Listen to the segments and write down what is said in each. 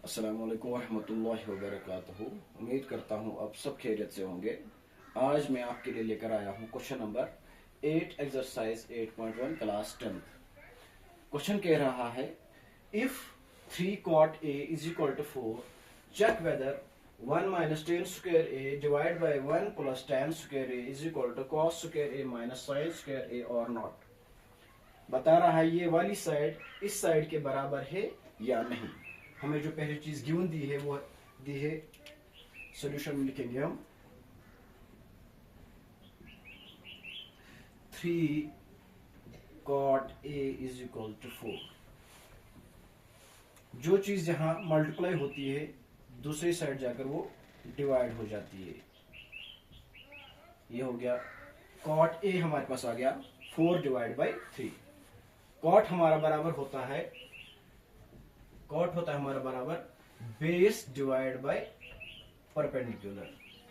अस्सलाम वालेकुम रहमतुल्लाहि व बरकातहू। उम्मीद करता हूँ आप सब खैरियत से होंगे। आज मैं आपके लिए लेकर आया हूँ question number 8 exercise 8.1 class 10। Question कह रहा है if 3 cot a is equal to 4 check whether 1 minus tan square A divide by 1 plus tan square A is equal to cos square A minus sine square A और not. बता रहा है ये वाली side इस साइड के बराबर है या नहीं। हमें जो पहली चीज गिवन दी है वो दी है, सॉल्यूशन में लिखेंगे हम 3 cot a is equal to 4। जो चीज जहां मल्टीप्लाई होती है दूसरी साइड जाकर वो डिवाइड हो जाती है। ये हो गया cot a, हमारे पास आ गया 4 डिवाइड बाई 3। cot हमारा बराबर होता है हमारा बराबर बेस डिवाइड बाय परपेंडिकुलर।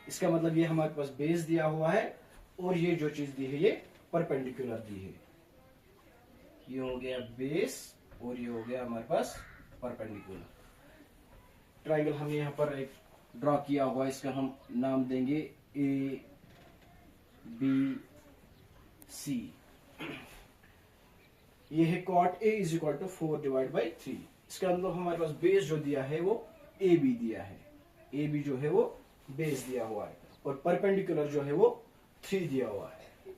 इसका मतलब ये हमारे पास बेस दिया हुआ है और ये जो चीज दी है ये परपेंडिकुलर दी है। ये हो गया बेस और ये हो गया हमारे पास परपेंडिकुलर। ट्राइंगल हमने यहाँ पर एक ड्रॉ किया हुआ, इसका हम नाम देंगे ए बी सी। ये है cot a is equal to 4 divide by 3। इसका मतलब हमारे पास बेस जो दिया है वो ए बी दिया है, ए बी जो है वो बेस दिया हुआ है और परपेंडिकुलर जो है वो 3 दिया हुआ है।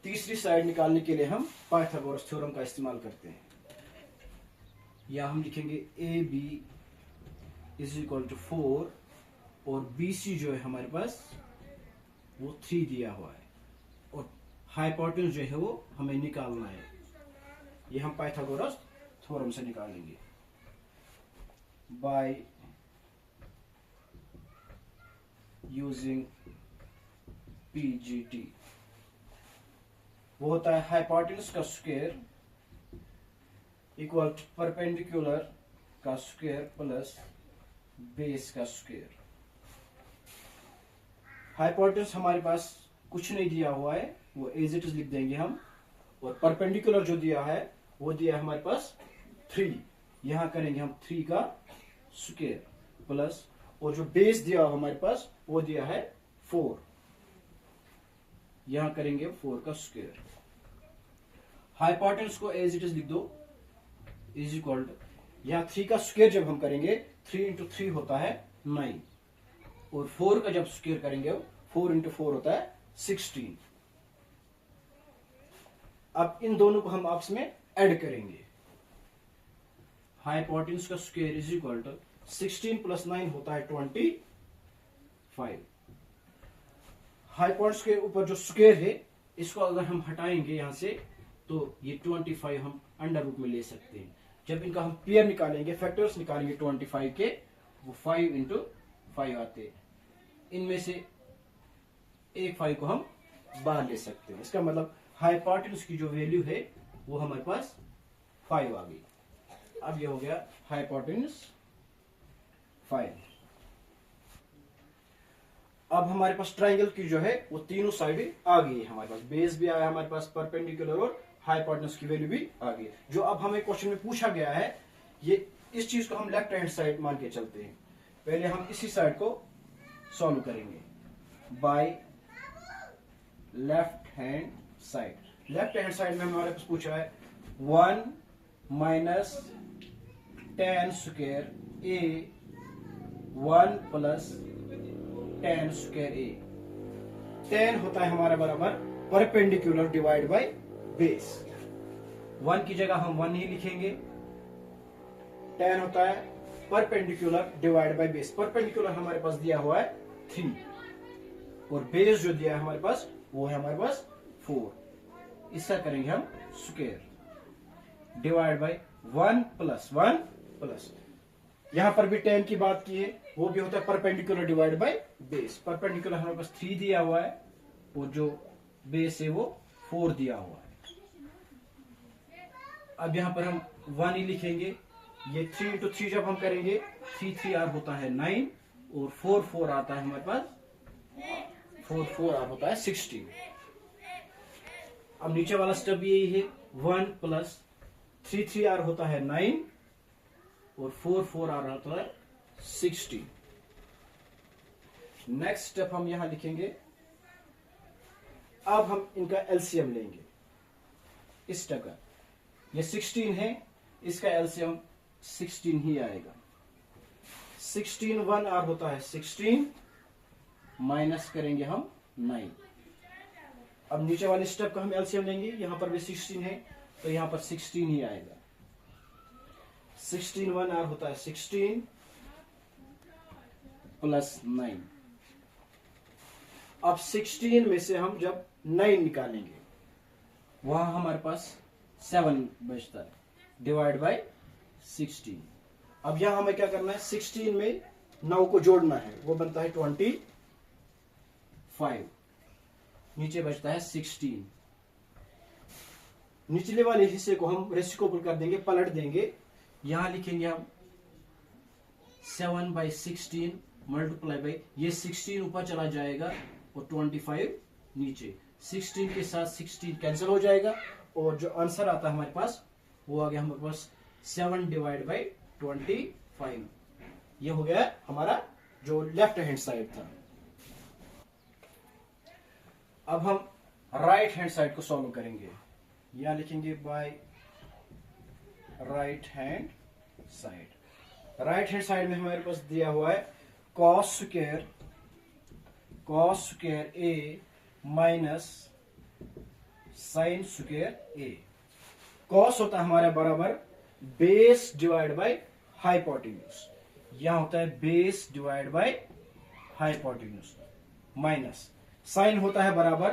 तीसरी साइड निकालने के लिए हम पाइथागोरस थ्योरम का इस्तेमाल करते हैं। या हम लिखेंगे A B is equal to 4 और बी सी जो है हमारे पास वो 3 दिया हुआ है और हाइपोटेन्यूज जो है वो हमें निकालना है। ये हम पाइथागोरस थ्योरम से निकालेंगे बाय यूजिंग पीजीटी। वो होता है हाइपोटेन्यूज का स्क्वायर इक्वल परपेंडिकुलर का स्क्वायर प्लस बेस का स्क्वायर। हाइपोटेन्यूज हमारे पास कुछ नहीं दिया हुआ है, वो एज इट इज लिख देंगे हम। और परपेंडिकुलर जो दिया है वो दिया है हमारे पास 3। यहां करेंगे हम 3 का स्क्वायर प्लस और जो बेस दिया हमारे पास वो दिया है 4। यहां करेंगे 4 का स्क्वायर। हाइपोटेन्यूज को एज इट इज लिख दो इज इक्वल टू, यहां 3 का स्क्वायर जब हम करेंगे 3 इंटू 3 होता है 9 और 4 का जब स्क्वायर करेंगे 4 इंटू 4 होता है 16। अब इन दोनों को हम आपस में ऐड करेंगे। हाइपोटेन्यूज का square is equal to 16 plus 9 होता है 25। हाइपोटेन्यूज के ऊपर जो स्क्वायर है इसको अगर हम हटाएंगे यहां से तो ये 25 हम अंडर रूट में ले सकते हैं। जब इनका हम पेयर निकालेंगे, फैक्टर्स निकालेंगे 25 के, वो 5 इंटू 5 आते हैं। इनमें से एक 5 को हम बाहर ले सकते हैं। इसका मतलब हाइपोटेन्यूज की जो वैल्यू है वो हमारे पास 5 आ गई। अब ये हो गया हाइपोटेन्यूज 5। अब हमारे पास ट्राइंगल की जो है वो तीनों साइड आ गई है। हमारे पास बेस भी आया, हमारे पास परपेंडिकुलर और हाइपोटेन्यूज की वैल्यू भी आ गई। जो अब हमें क्वेश्चन में पूछा गया है ये इस चीज को हम लेफ्ट हैंड साइड मान के चलते हैं। पहले हम इसी साइड को सॉल्व करेंगे by left hand side. Left hand side में हमारे पास पूछा है 1 माइनस टेन स्क्वायर ए 1 प्लस टेन स्क्वायर ए। 10 होता है हमारा बराबर परपेंडिकुलर डिवाइड बाय बेस। 1 की जगह हम 1 ही लिखेंगे। 10 होता है perpendicular divide by base. Perpendicular हमारे पास दिया हुआ है 3 और बेस जो दिया है हमारे पास वो है हमारे पास 4। इसका करेंगे हम स्क्वायर डिवाइड बाय 1 प्लस यहां पर भी 10 की बात की है, वो भी होता है perpendicular divide by base. Perpendicular हमारे पास 3 दिया हुआ है और जो बेस है वो 4 दिया हुआ है। अब यहां पर हम 1 ही लिखेंगे। ये 3 इंटू 3 जब हम करेंगे 3 आर होता है 9 और 4 आता है हमारे पास 4 आर होता है 16। अब नीचे वाला स्टेप यही है 1 प्लस 3 आर होता है 9 और 4 4 आ रहा था 60। नेक्स्ट स्टेप हम यहां लिखेंगे, अब हम इनका एलसीएम लेंगे। इस स्टेप का ये 16 है, इसका एलसीएम 16 ही आएगा। 16 1 आर होता है 16, माइनस करेंगे हम 9। अब नीचे वाले स्टेप का हम एलसीएम लेंगे, यहां पर भी 16 है तो यहां पर 16 ही आएगा। 16 1 आर होता है 16 प्लस 9। अब 16 में से हम जब 9 निकालेंगे, वहां हमारे पास 7 बचता है, डिवाइड बाय 16। अब यहां हमें क्या करना है, 16 में 9 को जोड़ना है, वो बनता है 25। नीचे बचता है 16। निचले वाले हिस्से को हम रेसिप्रोकल कर देंगे, पलट देंगे। यहां लिखेंगे हम 7/16 मल्टीप्लाई बाई, ये 16 ऊपर चला जाएगा और 25 नीचे। 16 के साथ 16 कैंसिल हो जाएगा और जो आंसर आता है हमारे पास वो आ गया हमारे पास 7 डिवाइड बाई 25। ये हो गया हमारा जो लेफ्ट हैंड साइड था। अब हम राइट हैंड साइड को सॉल्व करेंगे। यहां लिखेंगे by right hand side. Right hand side में हमारे पास दिया हुआ है cos square A minus sine square A. Cos होता है हमारे बराबर बेस डिवाइड बाय हाइपोटेन्यूज। यहां होता है base divide by hypotenuse, minus sine होता है बराबर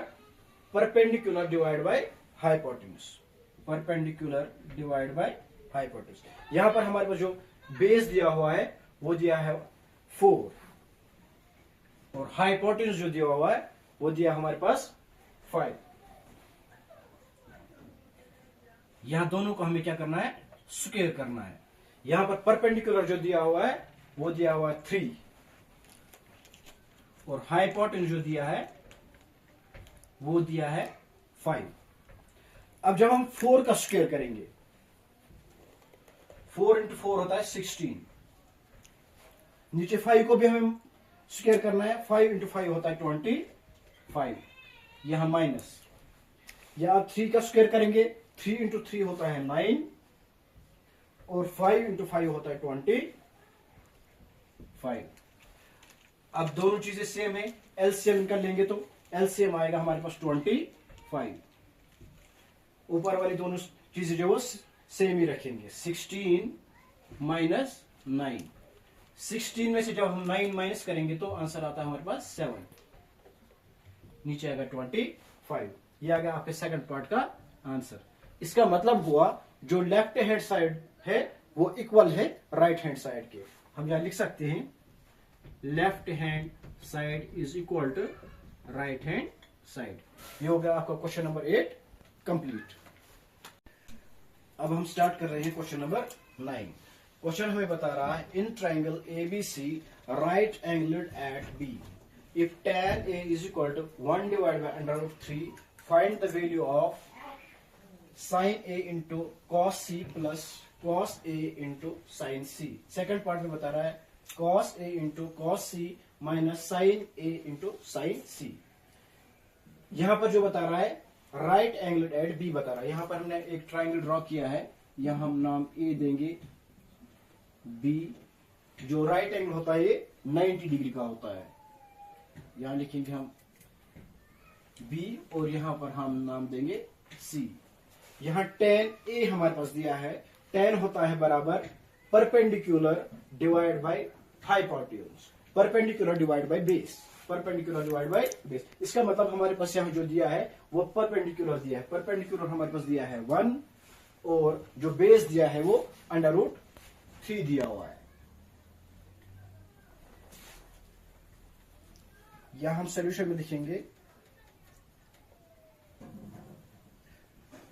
perpendicular divide by hypotenuse. Perpendicular divide by hypotenuse. यहां पर हमारे पास जो बेस दिया हुआ है वो दिया है 4 और हाइपोटेन्यूज जो दिया हुआ है वो दिया हमारे पास 5। यहां दोनों को हमें क्या करना है, स्क्वायर करना है। यहां पर परपेंडिकुलर जो दिया हुआ है वो दिया हुआ है 3 और हाइपोटेन्यूज जो दिया है वो दिया है 5। अब जब हम 4 का स्क्वायर करेंगे, 4 इंटू 4 होता है 16। नीचे 5 को भी हमें स्क्वायर करना है, 5 इंटू 5 होता है 25। यहां माइनस, या आप 3 का स्क्वायर करेंगे, 3 इंटू 3 होता है 9 और 5 इंटू 5 होता है 25। अब दोनों चीजें सेम है, एलसीएम निकाल लेंगे तो एलसीएम आएगा हमारे पास 25। ऊपर वाली दोनों चीजें जो वो सेम ही रखेंगे। 16 माइनस 9। 16 में से जब हम 9 माइनस करेंगे तो आंसर आता है हमारे पास 7। नीचे आएगा 25। ये आ गया आपके सेकंड पार्ट का आंसर। इसका मतलब हुआ जो लेफ्ट हैंड साइड है वो इक्वल है राइट हैंड साइड के। हम यहां लिख सकते हैं left hand side is equal to right hand side. ये हो गया आपका क्वेश्चन नंबर 8 कंप्लीट। अब हम स्टार्ट कर रहे हैं क्वेश्चन नंबर 9। क्वेश्चन हमें बता रहा है in triangle ABC right angled at B if tan a is equal to 1 divided by under root 3 find the value of sin a into cos c plus cos a into sin c। Second part में बता रहा है cos a into cos c minus sin a into sin c। यहां पर जो बता रहा है राइट एंगल एट बी बता रहा है। यहां पर हमने एक ट्राइंगल ड्रॉ किया है, यहां हम नाम ए देंगे, बी जो राइट एंगल होता है ये 90 डिग्री का होता है। यहां लिखेंगे हम बी और यहां पर हम नाम देंगे सी। यहां tan ए हमारे पास दिया है, tan होता है बराबर perpendicular divide by hypotenuse, perpendicular divide by base, perpendicular divide by base. इसका मतलब हमारे पास यहां जो दिया है वो परपेंडिकुलर दिया है। परपेंडिकुलर हमारे पास दिया है 1 और जो बेस दिया है वो √3 दिया हुआ है। यहां हम सोल्यूशन में लिखेंगे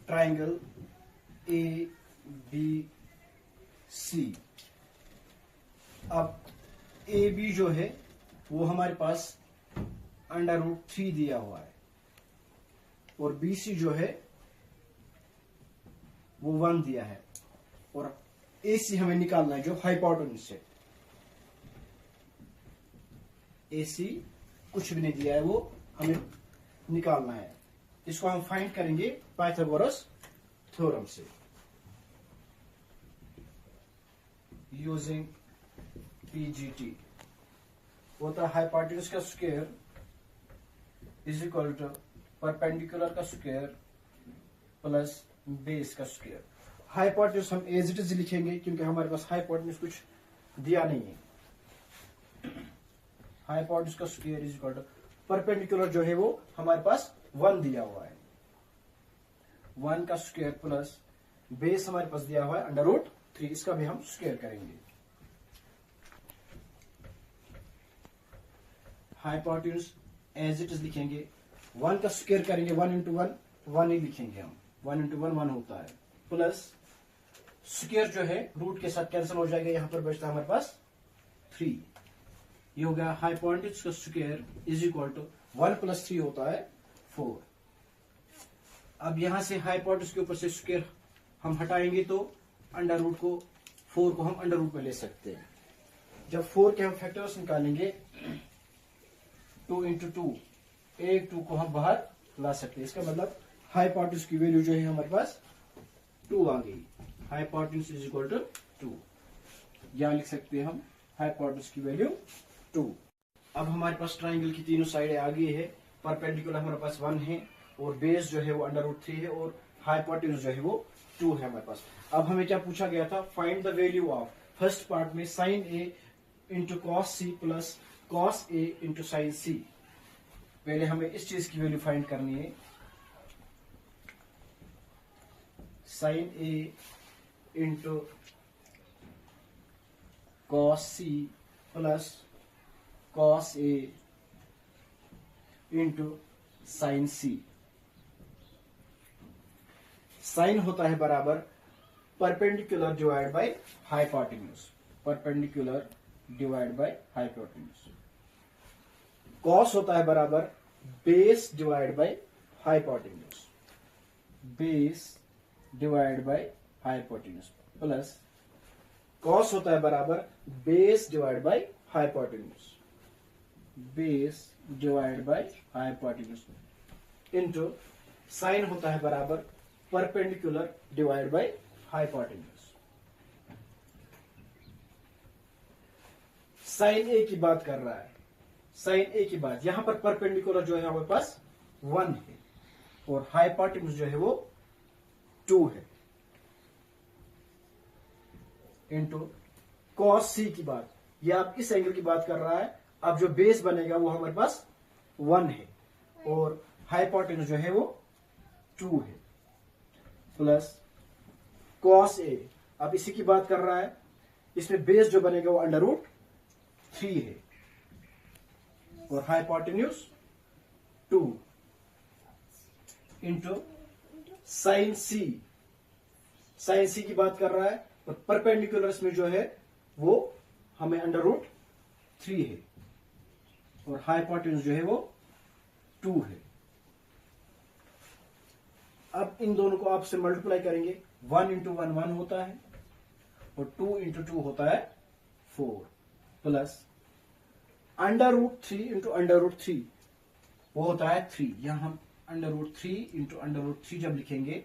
ट्राइंगल ए बी सी। अब ए बी जो है वो हमारे पास √3 दिया हुआ है और बी सी जो है वो 1 दिया है और AC हमें निकालना है जो हाइपोटेन्यूज है। AC कुछ भी नहीं दिया है, वो हमें निकालना है। इसको हम फाइंड करेंगे पाइथागोरस थ्योरम से, यूजिंग PGT। होता है हाइपोटेन्यूज का square is equal to perpendicular का स्क्वायर प्लस बेस का स्क्वायर। हाइपोटेन्यूज हम एज इट इज लिखेंगे क्योंकि हमारे पास हाइपोटेन्यूज कुछ दिया नहीं है। हाइपोटेन्यूज का square is equal to perpendicular जो है वो हमारे पास 1 दिया हुआ है, 1 का स्क्वायर प्लस बेस हमारे पास दिया हुआ है √3। इसका भी हम स्क्वायर करेंगे। हाइपोटेन्यूज एज इट इज लिखेंगे, 1 का स्क्वायर करेंगे, 1 इंटू 1 1 ही लिखेंगे हम, 1 इंटू 1 1 होता है, प्लस स्क्वायर जो है रूट के साथ कैंसिल हो जाएगा, यहां पर बचता है हमारे पास 3। ये हो गया हाइपोटेन्यूज का square is equal to 1 plus 3 होता है 4। अब यहां से हाइपोटेन्यूज के ऊपर से स्क्वायर हम हटाएंगे तो अंडर रूट को 4 को हम अंडर रूट में ले सकते हैं। जब 4 के हम फैक्टर्स निकालेंगे 2 इंटू 2, एक 2 को हम बाहर ला सकते हैं। इसका मतलब हाइपोटेन्यूज की वैल्यू जो है हमारे पास 2 आ गई। हाइपोटेन्यूज इज इक्वल टू 2, यहां लिख सकते हैं हम हाइपोटेन्यूज की वैल्यू 2। अब हमारे पास ट्राइंगल की तीनों साइडें आ गई है। परपेंडिकुलर हमारे पास 1 है और बेस जो है वो √3 है और हाइपोटेन्यूज जो है वो 2 है हमारे पास। अब हमें क्या पूछा गया था, find the value of, first part में sin A into cos C plus cos A into sine C। पहले हमें इस चीज की वैल्यू फाइंड करनी है, sin A into cos C plus cos A into sine C। Sine होता है बराबर perpendicular divide by hypotenuse, perpendicular divide by hypotenuse. Cos होता है बराबर base divide by hypotenuse, base divide by hypotenuse, plus cos होता है बराबर base divide by hypotenuse, base divide by hypotenuse, into sine होता है बराबर perpendicular divide by hypotenuse. Sine A की बात कर रहा है, साइन ए की बात, यहां पर परपेंडिकुलर जो है हमारे पास 1 है और हाइपोटेन्यूज जो है वो 2 है, इंटू कॉस सी की बात, यह आप इस एंगल की बात कर रहा है। अब जो बेस बनेगा वो हमारे पास 1 है और हाइपोटेन्यूज जो है वो 2 है, प्लस कॉस ए, अब इसी की बात कर रहा है। इसमें बेस जो बनेगा वो √3 है और हाइपोटेन्यूज 2 इंटू साइन सी, साइन सी की बात कर रहा है और परपेंडिकुलर में जो है वो हमें √3 है और हाइपोटेन्यूज जो है वो 2 है। अब इन दोनों को आपसे मल्टीप्लाई करेंगे, 1 इंटू 1 1 होता है और 2 इंटू 2 होता है 4, प्लस √3 इंटू √3 वो होता है 3। यहां हम √3 इंटू √3 जब लिखेंगे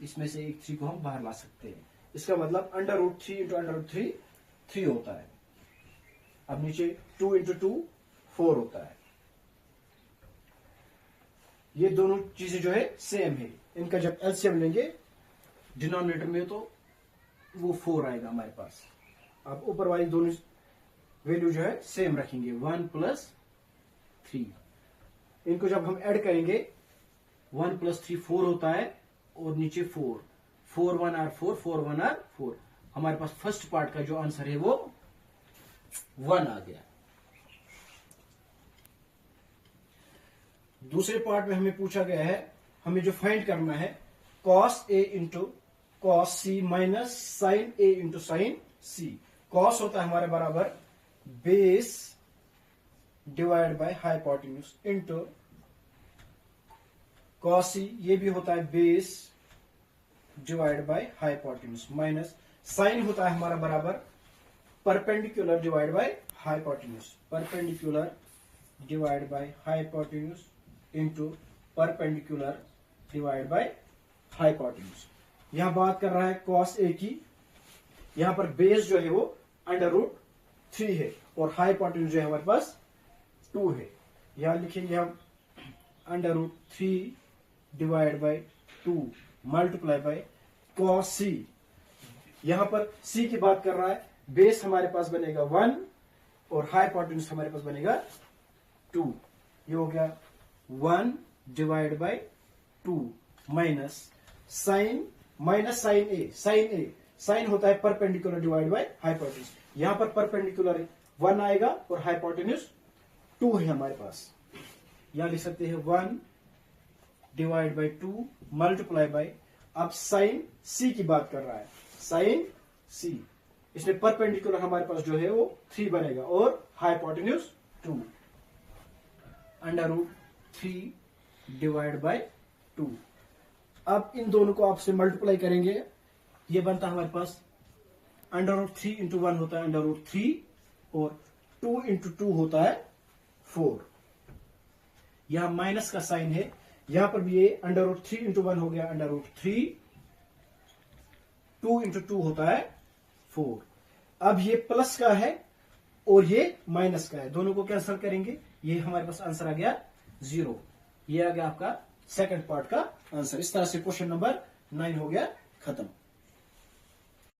इसमें से एक 3 को हम बाहर ला सकते हैं। इसका मतलब √3 इंटू √3 3 होता है। अब नीचे 2 इंटू 2 4 होता है। ये दोनों चीजें जो है सेम है, इनका जब एलसीएम लेंगे डिनोमिनेटर में तो वो 4 आएगा हमारे पास। अब ऊपर वाली दोनों वैल्यू जो है सेम रखेंगे, 1 प्लस 3। इनको जब हम ऐड करेंगे 1 प्लस 3 4 होता है और नीचे 4, 4 1 आर 4, 4 1 आर 4। हमारे पास फर्स्ट पार्ट का जो आंसर है वो 1 आ गया। दूसरे पार्ट में हमें पूछा गया है, हमें जो फाइंड करना है cos A into cos C minus sine A into sine C. Cos होता है हमारे बराबर base divide by hypotenuse into cos C, ये भी होता है base divide by hypotenuse, minus sine होता है हमारा बराबर perpendicular divide by hypotenuse, perpendicular divide by hypotenuse into perpendicular divide by hypotenuse. यहां बात कर रहा है कॉस ए की, यहां पर बेस जो है वो √3 है और हाइपोटेन्यूज जो है हमारे पास 2 है। यहां लिखेंगे हम √3 divide by 2 multiply by cos C. यहां पर सी की बात कर रहा है, बेस हमारे पास बनेगा 1 और हाइपोटेन्यूज हमारे पास बनेगा 2। ये हो गया 1 divide by 2 minus sine A, sine होता है परपेंडिकुलर डिवाइड बाय हाइपोटेन्यूज। यहां पर परपेंडिकुलर 1 आएगा और हाइपोटेन्यूज 2 है हमारे पास। यहां लिख सकते हैं 1 डिवाइड बाय 2 मल्टीप्लाई बाय, अब साइन सी की बात कर रहा है, साइन सी, इसमें परपेंडिकुलर हमारे पास जो है वो 3 बनेगा और हाइपोटेन्यूज 2, √3 डिवाइड बाय 2। अब इन दोनों को आपसे मल्टीप्लाई करेंगे, ये बनता है हमारे पास √3 इंटू 1 होता है √3 और 2 इंटू 2 होता है 4। यहां माइनस का साइन है, यहां पर भी ये √3 इंटू 1 हो गया √3, 2 इंटू 2 होता है 4। अब ये प्लस का है और ये माइनस का है, दोनों को कैंसिल करेंगे, ये हमारे पास आंसर आ गया 0। ये आ गया आपका सेकंड पार्ट का आंसर। इस तरह से क्वेश्चन नंबर 9 हो गया खत्म।